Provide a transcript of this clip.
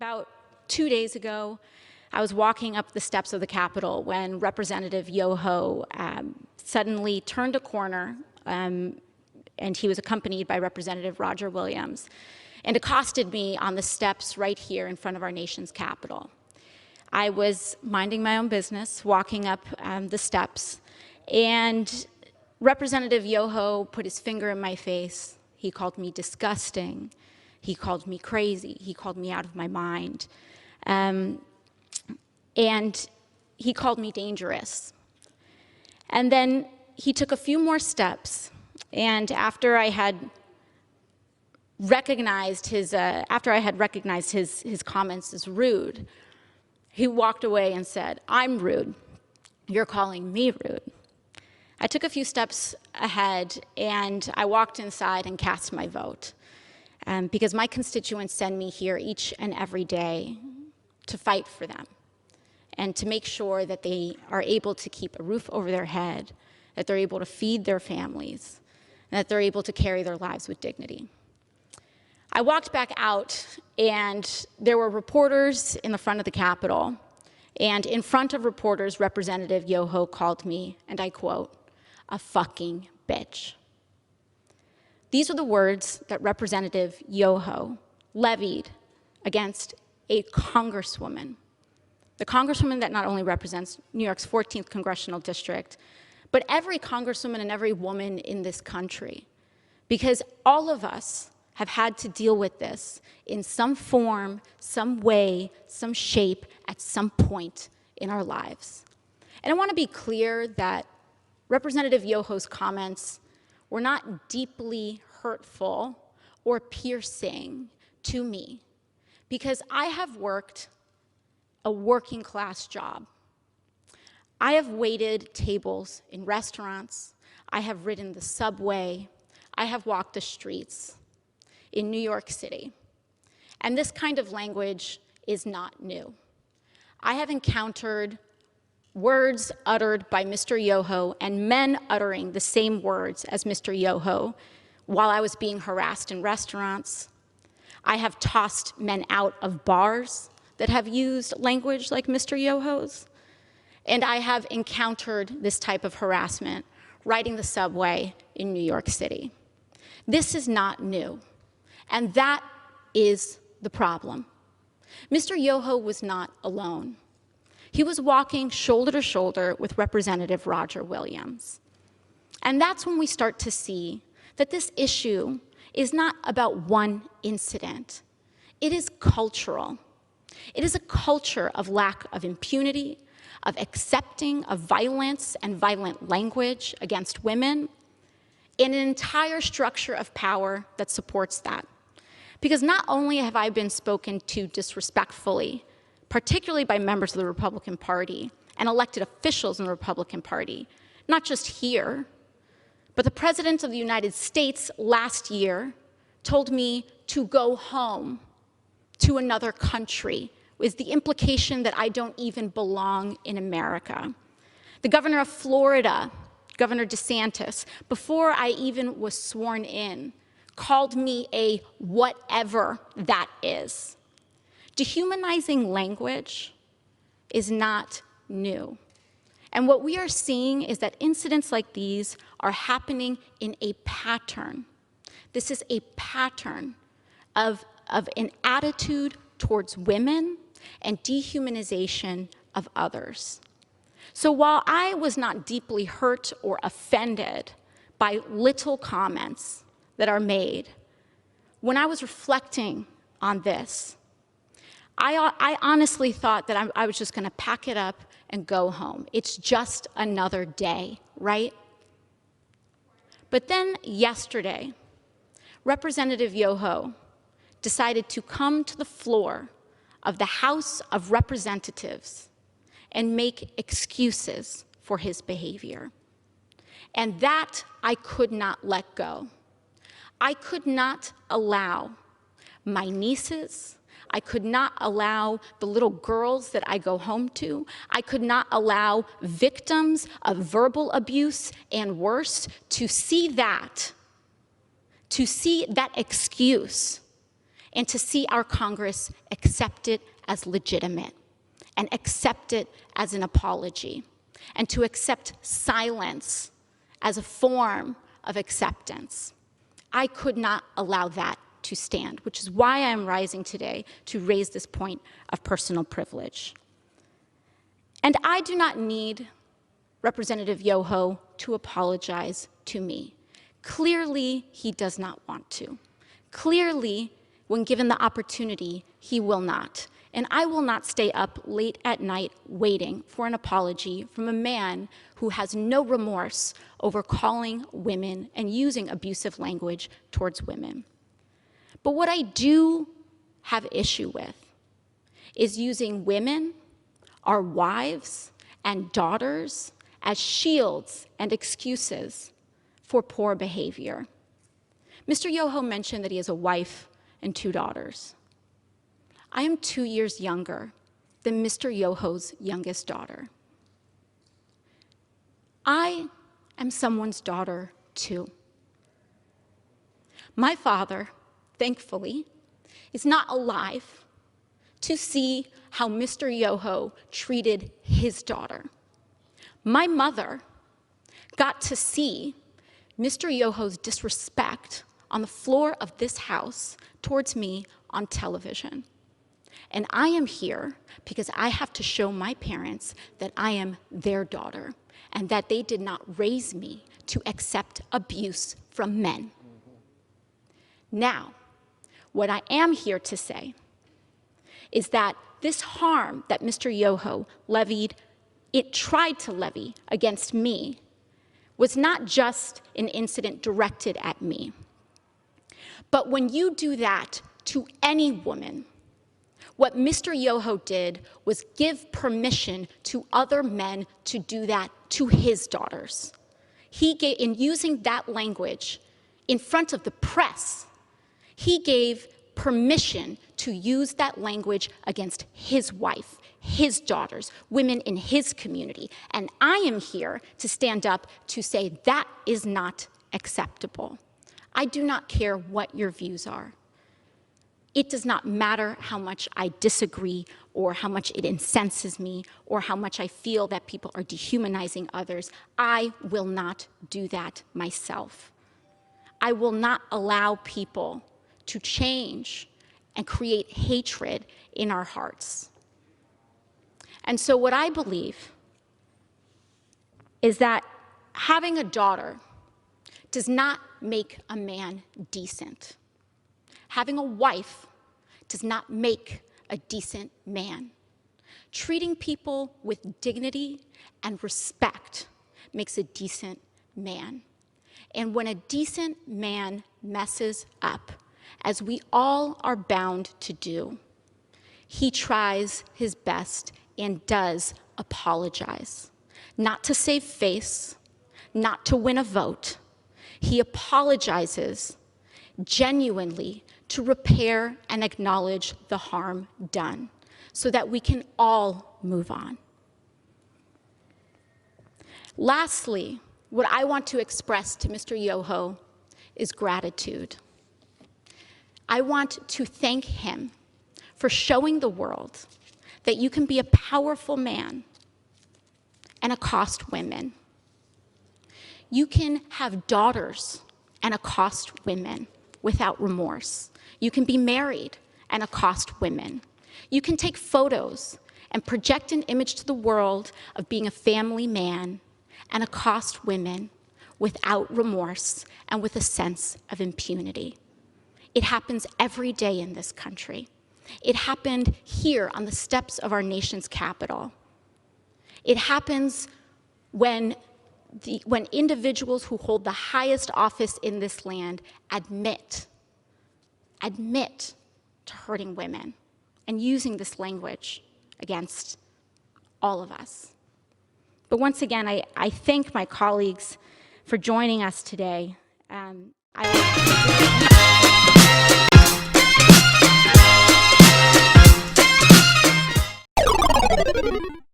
About 2 days ago, I was walking up the steps of the Capitol when Representative Yoho suddenly turned a corner, and he was accompanied by Representative Roger Williams, and accosted me on the steps right here in front of our nation's Capitol. I was minding my own business, walking up the steps, and Representative Yoho put his finger in my face. He called me disgusting. He called me crazy. He called me out of my mind. And he called me dangerous. And then he took a few more steps, and after I had recognized his comments as rude, he walked away and said, "I'm rude. You're calling me rude." I took a few steps ahead, and I walked inside and cast my vote, because my constituents send me here each and every day to fight for them and to make sure that they are able to keep a roof over their head, that they're able to feed their families, and that they're able to carry their lives with dignity. I walked back out, and there were reporters in the front of the Capitol, and in front of reporters, Representative Yoho called me, and I quote, "a fucking bitch." These are the words that Representative Yoho levied against a congresswoman, the congresswoman that not only represents New York's 14th congressional district, but every congresswoman and every woman in this country, because all of us have had to deal with this in some form, some way, some shape, at some point in our lives. And I want to be clear that Representative Yoho's comments were not deeply hurtful or piercing to me, because I have worked a working class job. I have waited tables in restaurants. I have ridden the subway. I have walked the streets in New York City. And this kind of language is not new. I have encountered words uttered by Mr. Yoho and men uttering the same words as Mr. Yoho while I was being harassed in restaurants. I have tossed men out of bars that have used language like Mr. Yoho's. And I have encountered this type of harassment riding the subway in New York City. This is not new, and that is the problem. Mr. Yoho was not alone. He was walking shoulder to shoulder with Representative Roger Williams. And that's when we start to see that this issue is not about one incident. It is cultural. It is a culture of lack of impunity, of accepting of violence and violent language against women, and an entire structure of power that supports that. Because not only have I been spoken to disrespectfully, particularly by members of the Republican Party and elected officials in the Republican Party, not just here, but the President of the United States last year told me to go home to another country, with the implication that I don't even belong in America. The governor of Florida, Governor DeSantis, before I even was sworn in, called me a whatever that is. Dehumanizing language is not new. And what we are seeing is that incidents like these are happening in a pattern. This is a pattern of an attitude towards women and dehumanization of others. So while I was not deeply hurt or offended by little comments that are made, when I was reflecting on this, I honestly thought that I was just going to pack it up and go home. It's just another day, right? But then yesterday, Representative Yoho decided to come to the floor of the House of Representatives and make excuses for his behavior. And that I could not let go. I could not allow my nieces, I could not allow the little girls that I go home to, I could not allow victims of verbal abuse and worse to see that excuse and to see our Congress accept it as legitimate and accept it as an apology, and to accept silence as a form of acceptance. I could not allow that to stand, which is why I am rising today to raise this point of personal privilege. And I do not need Representative Yoho to apologize to me. Clearly, he does not want to. Clearly, when given the opportunity, he will not. And I will not stay up late at night waiting for an apology from a man who has no remorse over calling women and using abusive language towards women. But what I do have issue with is using women, our wives and daughters, as shields and excuses for poor behavior. Mr. Yoho mentioned that he has a wife and 2 daughters. I am 2 years younger than Mr. Yoho's youngest daughter. I am someone's daughter too. My father, thankfully, is not alive to see how Mr. Yoho treated his daughter. My mother got to see Mr. Yoho's disrespect on the floor of this house towards me on television. And I am here because I have to show my parents that I am their daughter and that they did not raise me to accept abuse from men. Now, what I am here to say is that this harm that Mr. Yoho tried to levy against me was not just an incident directed at me. But when you do that to any woman, what Mr. Yoho did was give permission to other men to do that to his daughters. In using that language in front of the press, he gave permission to use that language against his wife, his daughters, women in his community. And I am here to stand up to say that is not acceptable. I do not care what your views are. It does not matter how much I disagree or how much it incenses me or how much I feel that people are dehumanizing others. I will not do that myself. I will not allow people to change and create hatred in our hearts. And so what I believe is that having a daughter does not make a man decent. Having a wife does not make a decent man. Treating people with dignity and respect makes a decent man. And when a decent man messes up, as we all are bound to do, he tries his best and does apologize. Not to save face, not to win a vote. He apologizes genuinely to repair and acknowledge the harm done so that we can all move on. Lastly, what I want to express to Mr. Yoho is gratitude. I want to thank him for showing the world that you can be a powerful man and accost women. You can have daughters and accost women without remorse. You can be married and accost women. You can take photos and project an image to the world of being a family man and accost women without remorse and with a sense of impunity. It happens every day in this country. It happened here on the steps of our nation's capital. It happens when individuals who hold the highest office in this land admit to hurting women and using this language against all of us. But once again, I thank my colleagues for joining us today.